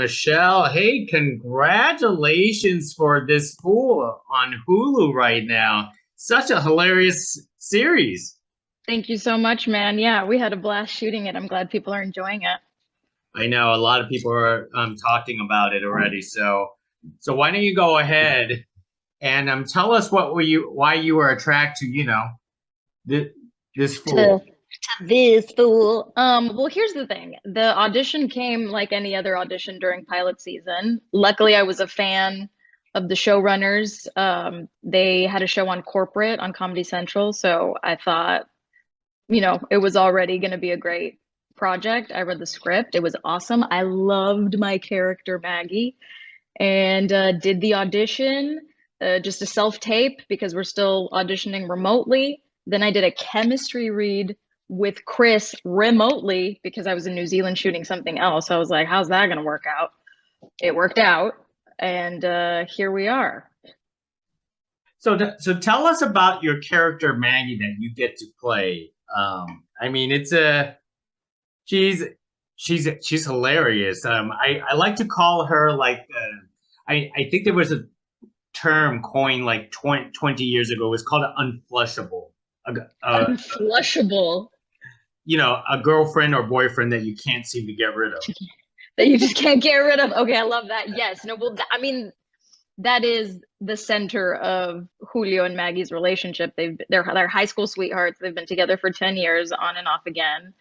Michelle. Hey, congratulations for this fool on Hulu right now. Such a hilarious series. Thank you so much, man. Yeah, we had a blast shooting it. I'm glad people are enjoying it. I know a lot of people are talking about it already. So why don't you go ahead and tell us why you were attracted to this, this To fool. this fool. Well, here's the thing. The audition came like any other audition during pilot season. Luckily, I was a fan of the showrunners. They had a show on Corporate on Comedy Central, so I thought, it was already going to be a great project. I read the script. It was awesome. I loved my character Maggie and did the audition, just a self tape because we're still auditioning remotely. Then I did a chemistry read with Chris remotely because I was in New Zealand shooting something else. I was like, how's that going to work out? It worked out. And here we are. So tell us about your character Maggie that you get to play. I mean, it's a she's she's hilarious. I like to call her like I think there was a term coined like 20 years ago. It was called unflushable. A, a, Unflushable. a girlfriend or boyfriend that you can't seem to get rid of. That you just can't get rid of. Okay, I love that. Yes. No, well, I mean, that is the center of Julio and Maggie's relationship. They're high school sweethearts. They've been together for 10 years on and off again.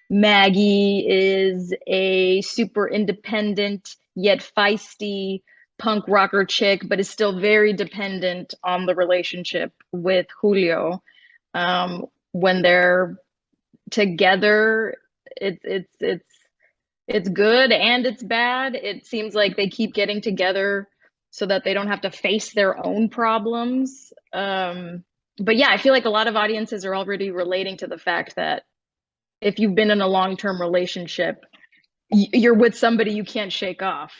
Maggie is a super independent yet feisty punk rocker chick, but is still very dependent on the relationship with Julio. When they're together, it's good and it's bad. It seems like they keep getting together so that they don't have to face their own problems. But yeah, I feel like a lot of audiences are already relating to the fact that if you've been in a long-term relationship, you're with somebody you can't shake off.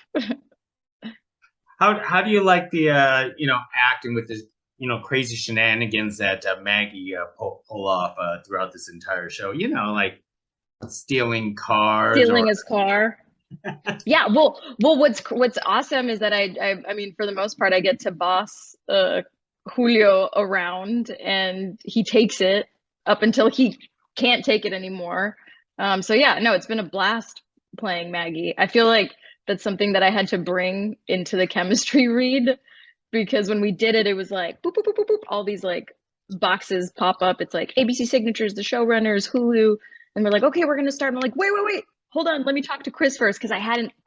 How do you like the acting with this crazy shenanigans that Maggie pull off throughout this entire show? Like stealing cars Stealing or his car. Yeah, well, what's awesome is that I mean, for the most part, I get to boss Julio around, and he takes it up until he can't take it anymore. So yeah, no, it's been a blast playing Maggie. I feel like that's something that I had to bring into the chemistry read because when we did it, it was like boop boop boop boop boop, all these like boxes pop up. It's like ABC Signatures, the showrunners, Hulu, and we're like, okay, we're gonna start. And I'm like, wait, hold on, let me talk to Chris first because I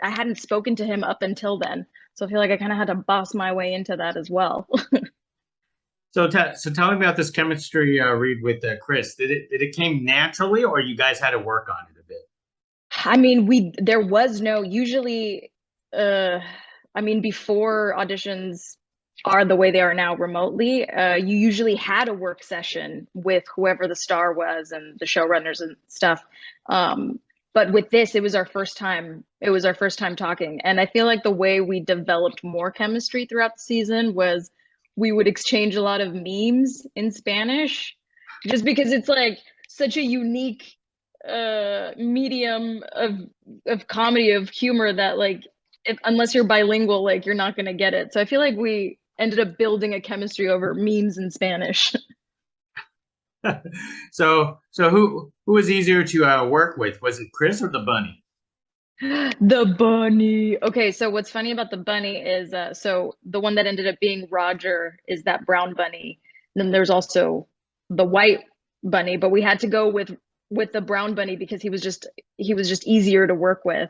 hadn't spoken to him up until then. So I feel like I kind of had to boss my way into that as well. so tell me about this chemistry read with Chris. Did it came naturally or you guys had to work on it a bit? I mean, there was no usually uh I mean before auditions are the way they are now remotely, you usually had a work session with whoever the star was and the showrunners and stuff. But with this, it was our first time. It was our first time talking, and I feel like the way we developed more chemistry throughout the season was we would exchange a lot of memes in Spanish, just because it's like such a unique medium of comedy of humor that like unless you're bilingual, like you're not gonna get it. So I feel like we ended up building a chemistry over memes in Spanish. So who was easier to work with? Was it Chris or the bunny? The bunny. Okay, so what's funny about the bunny is so the one that ended up being Roger is that brown bunny. And then there's also the white bunny, but we had to go with the brown bunny because he was just easier to work with.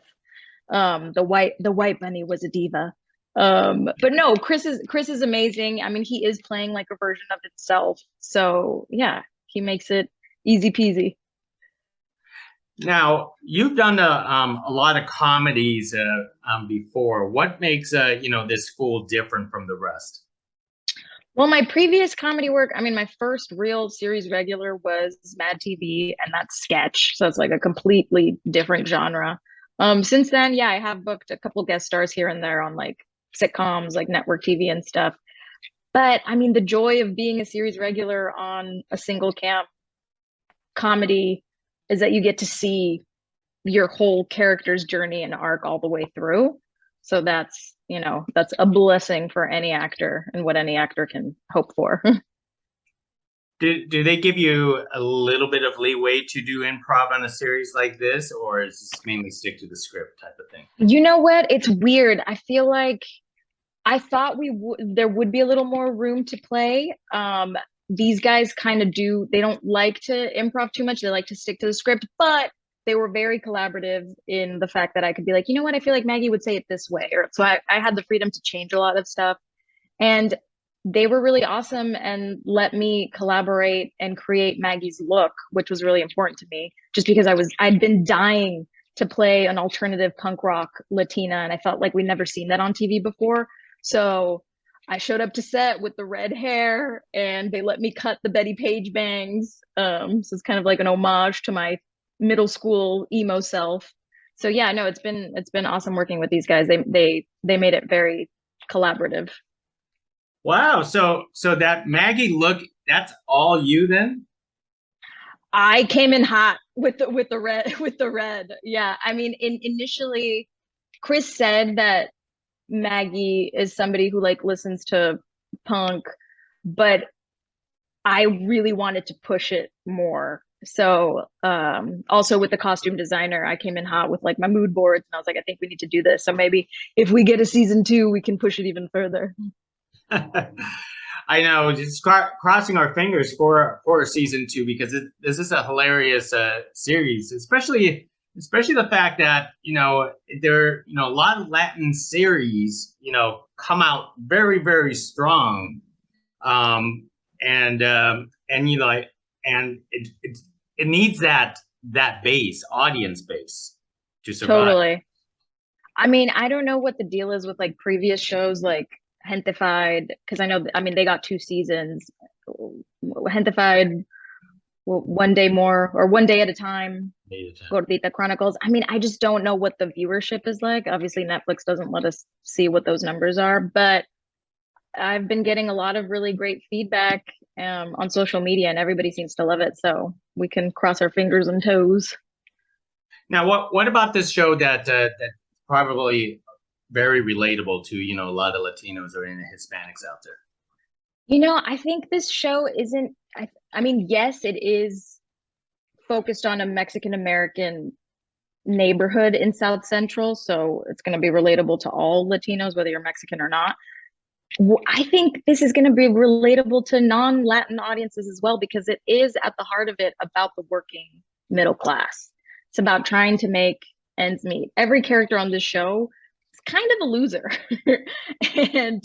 The white bunny was a diva. But no, Chris is amazing. I mean, he is playing like a version of himself. So yeah, he makes it easy peasy. Now, you've done a lot of comedies before. What makes this fool different from the rest? Well, my previous comedy work, I mean, my first real series regular was Mad TV, and that's sketch. So it's like a completely different genre. Since then, yeah, I have booked a couple guest stars here and there on like sitcoms, like network TV and stuff. But I mean, the joy of being a series regular on a single cam comedy is that you get to see your whole character's journey and arc all the way through. So that's, you know, that's a blessing for any actor and what any actor can hope for. Do they give you a little bit of leeway to do improv on a series like this, or is this mainly stick to the script type of thing? You know what? It's weird. I feel like I thought there would be a little more room to play. These guys kind of do, they don't like to improv too much. They like to stick to the script, but they were very collaborative in the fact that I could be like, you know what, I feel like Maggie would say it this way. Or so I had the freedom to change a lot of stuff. And they were really awesome and let me collaborate and create Maggie's look, which was really important to me, just because I'd been dying to play an alternative punk rock Latina, and I felt like we'd never seen that on TV before. So I showed up to set with the red hair, and they let me cut the Betty Page bangs. So it's kind of like an homage to my middle school emo self. So yeah, no, it's been awesome working with these guys. They made it very collaborative. Wow. So that Maggie look, that's all you then? I came in hot with the red with the red. Yeah, I mean, initially, Chris said that Maggie is somebody who like listens to punk, but I really wanted to push it more. So, also with the costume designer, I came in hot with like my mood boards, and I was like, I think we need to do this. So maybe if we get a season two, we can push it even further. I know, just crossing our fingers for a season two because this is a hilarious series, especially the fact that a lot of Latin series come out very strong, and it needs that base audience base to survive. Totally. I mean, I don't know what the deal is with like previous shows like Gentified, because I know, I mean, they got two seasons. Gentified, One Day More, or One Day at a Time, Gordita Chronicles. I mean, I just don't know what the viewership is like. Obviously, Netflix doesn't let us see what those numbers are, but I've been getting a lot of really great feedback on social media, and everybody seems to love it. So we can cross our fingers and toes. Now, what about this show that probably very relatable to a lot of Latinos or any Hispanics out there? You know, I think this show isn't, I mean, yes, it is focused on a Mexican American neighborhood in South Central. So it's going to be relatable to all Latinos, whether you're Mexican or not. I think this is going to be relatable to non-Latin audiences as well, because it is at the heart of it about the working middle class. It's about trying to make ends meet. Every character on this show is kind of a loser. And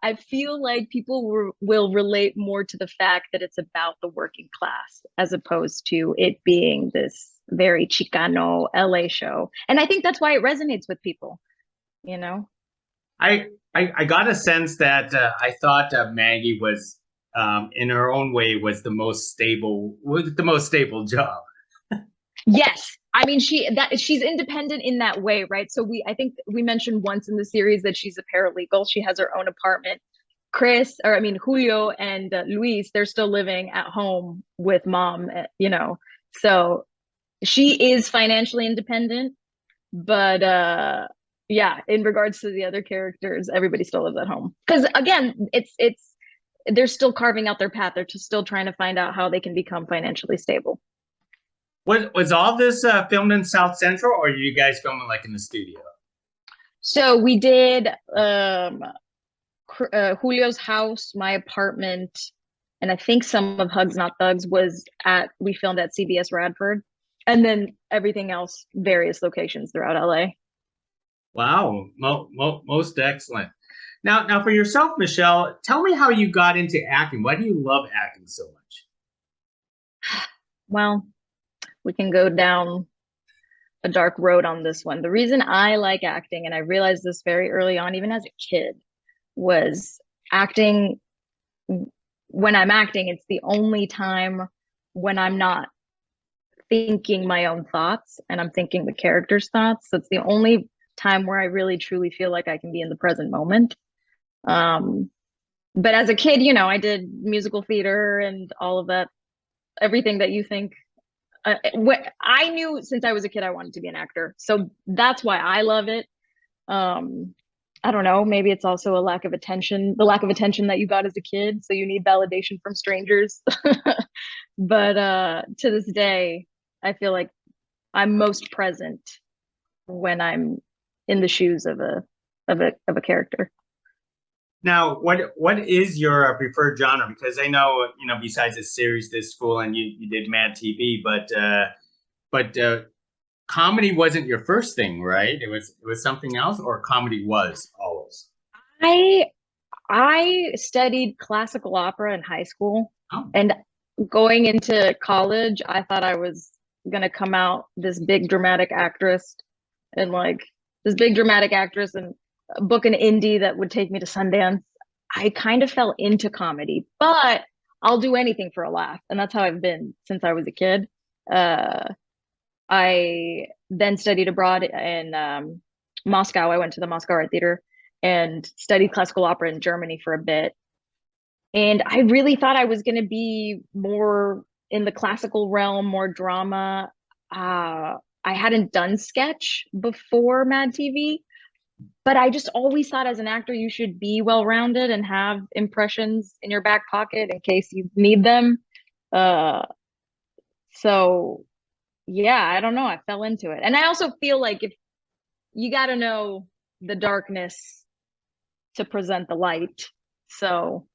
I feel like people will relate more to the fact that it's about the working class as opposed to it being this very Chicano LA show. And I think that's why it resonates with people, you know? I got a sense that I thought Maggie was, in her own way, was the most stable job. Yes. I mean, she's independent in that way, right? So I think we mentioned once in the series that she's a paralegal. She has her own apartment. Julio and Luis, they're still living at home with mom, So she is financially independent, but yeah, in regards to the other characters, everybody still lives at home. Because again, it's they're still carving out their path. They're just still trying to find out how they can become financially stable. Was all this filmed in South Central, or are you guys filming like in the studio? So we did Julio's house, my apartment, and I think some of Hugs Not Thugs we filmed at CBS Radford, and then everything else, various locations throughout LA. Wow, most excellent. Now for yourself, Michelle, tell me how you got into acting. Why do you love acting so much? Well, we can go down a dark road on this one. The reason I like acting, and I realized this very early on, even as a kid, was acting. When I'm acting, it's the only time when I'm not thinking my own thoughts and I'm thinking the character's thoughts. So it's the only time where I really truly feel like I can be in the present moment. But as a kid, I did musical theater and all of that, everything that you think. I knew since I was a kid I wanted to be an actor, so that's why I love it. I don't know, maybe it's also a lack of attention, the lack of attention that you got as a kid, so you need validation from strangers. But to this day, I feel like I'm most present when I'm in the shoes of a character. Now, what is your preferred genre? Because I know, besides the series This Fool and you did Mad TV, but comedy wasn't your first thing, right? It was something else, or comedy was always. I I studied classical opera in high school, Oh. and going into college, I thought I was gonna come out this big dramatic actress and like this big dramatic actress and book an indie that would take me to Sundance. I kind of fell into comedy, but I'll do anything for a laugh, and that's how I've been since I was a kid. Uh, I then studied abroad in Moscow. I went to the Moscow Art Theater and studied classical opera in Germany for a bit. And I really thought I was going to be more in the classical realm, more drama. I hadn't done sketch before Mad TV, but I just always thought as an actor, you should be well rounded and have impressions in your back pocket in case you need them. Uh, so yeah, I don't know. I fell into it. And I also feel like if you got to know the darkness to present the light. So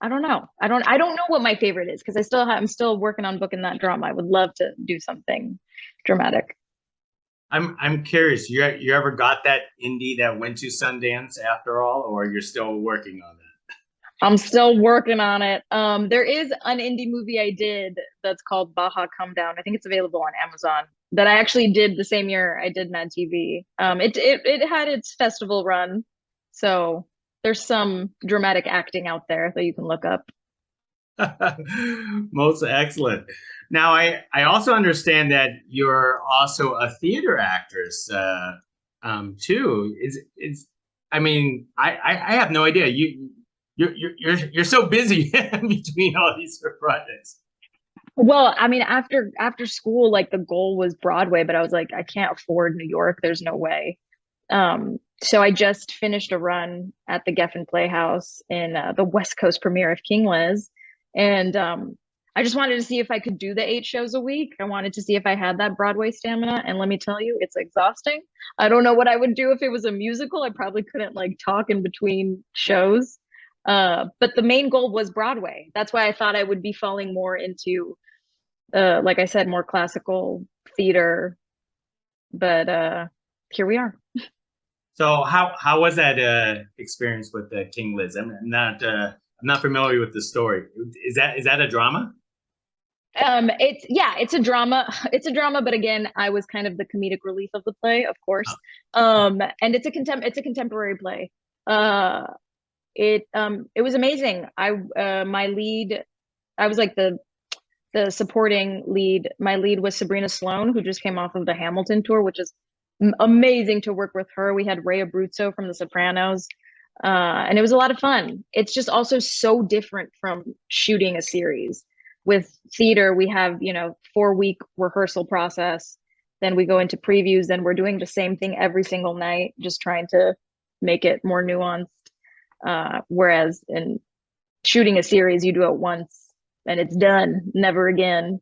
I don't know. I don't know what my favorite is because I'm still working on booking that drama. I would love to do something dramatic. I'm curious. You ever got that indie that went to Sundance after all, or you're still working on that? I'm still working on it. There is an indie movie I did that's called Baja Come Down. I think it's available on Amazon that I actually did the same year I did Mad TV. It had its festival run, so there's some dramatic acting out there that you can look up. Most excellent. Now, I also understand that you're also a theater actress, too. Is I mean, I have no idea. You're so busy between all these projects. Well, I mean, after school, like the goal was Broadway, but I was like, I can't afford New York. There's no way. So I just finished a run at the Geffen Playhouse in the West Coast premiere of King Liz, and I just wanted to see if I could do the 8 shows a week. I wanted to see if I had that Broadway stamina, and let me tell you, it's exhausting. I don't know what I would do if it was a musical. I probably couldn't like talk in between shows. But the main goal was Broadway. That's why I thought I would be falling more into, like I said, more classical theater. But here we are. So how was that experience with King Liz? I'm not familiar with the story. Is that a drama? It's yeah, it's a drama. It's a drama, but again, I was kind of the comedic relief of the play, of course. And it's a contemporary play. It was amazing. My lead, I was like the supporting lead. My lead was Sabrina Sloan, who just came off of the Hamilton tour, which is amazing to work with her. We had Ray Abruzzo from The Sopranos, and it was a lot of fun. It's just also so different from shooting a series. With theater, we have 4-week rehearsal process, then we go into previews, then we're doing the same thing every single night, just trying to make it more nuanced. Whereas in shooting a series, you do it once and it's done, never again.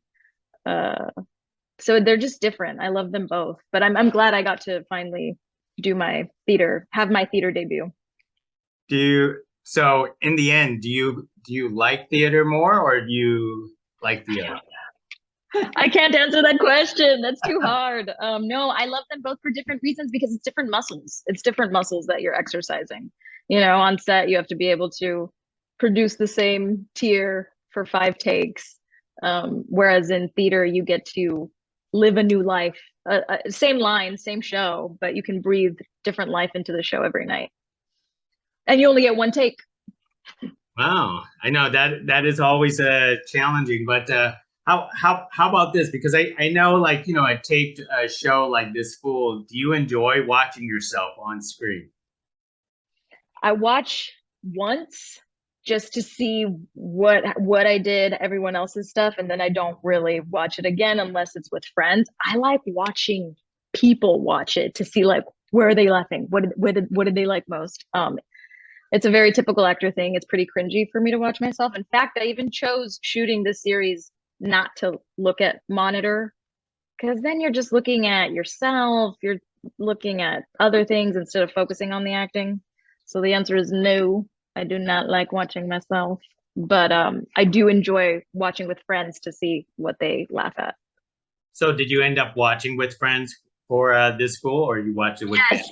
Uh, so they're just different. I love them both, but I'm glad I got to finally have my theater debut. So in the end, do you like theater more, or do you like theater? I can't answer that question. That's too hard. No, I love them both for different reasons because it's different muscles. It's different muscles that you're exercising. On set, you have to be able to produce the same tear for 5 takes. Whereas in theater, you get to live a new life. Same line, same show, but you can breathe different life into the show every night. And you only get 1 take. Wow, I know that is always challenging, but how about this? Because I know, like, a taped show like This Fool. Do you enjoy watching yourself on screen? I watch once just to see what I did, everyone else's stuff, and then I don't really watch it again unless it's with friends. I like watching people watch it to see like Where are they laughing? What did they like most? It's a very typical actor thing. It's pretty cringy for me to watch myself. In fact, I even chose shooting this series not to look at monitor, because then you're just looking at yourself, you're looking at other things instead of focusing on the acting. So the answer is no. I do not like watching myself, but I do enjoy watching with friends to see what they laugh at. So did you end up watching with friends for this school, or you watched it with Yes.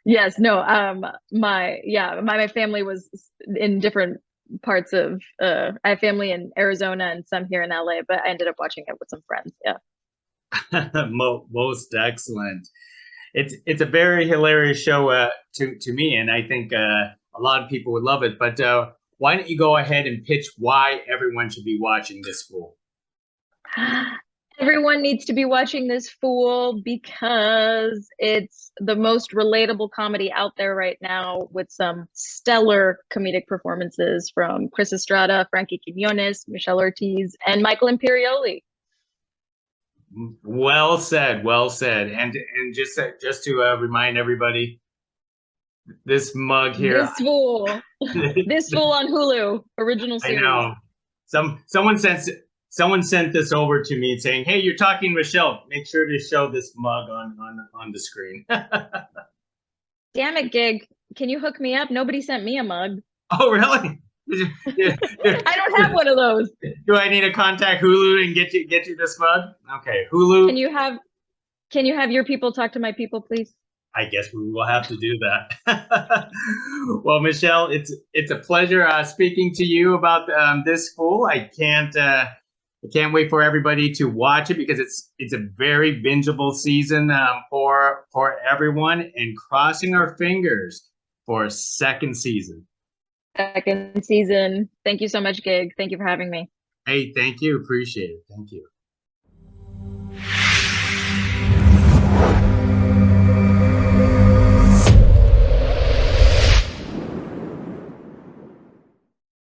Yes, no, my family was in different parts of I have family in Arizona and some here in LA, but I ended up watching it with some friends. Yeah. Most excellent. It's a very hilarious show to me, and I think a lot of people would love it. But why don't you go ahead and pitch why everyone should be watching this fool? Everyone needs to be watching this fool because it's the most relatable comedy out there right now, with some stellar comedic performances from Chris Estrada, Frankie Quinones, Michelle Ortiz, and Michael Imperioli. Well said, well said. And just to remind everybody, this mug here. This fool, this fool on Hulu, original I series. know. Someone sent this over to me saying, "Hey, you're talking Michelle. Make sure to show this mug on the screen." Damn it, Gig. Can you hook me up? Nobody sent me a mug. Oh, really? I don't have one of those. Do I need to contact Hulu and get you this mug? Okay, Hulu. Can you have your people talk to my people, please? I guess we will have to do that. Well, Michelle, it's a pleasure speaking to you about this school. I can't wait for everybody to watch it, because it's a very bingeable season for everyone, and crossing our fingers for a second season. Second season. Thank you so much, Gig. Thank you for having me. Hey, thank you. Appreciate it. Thank you.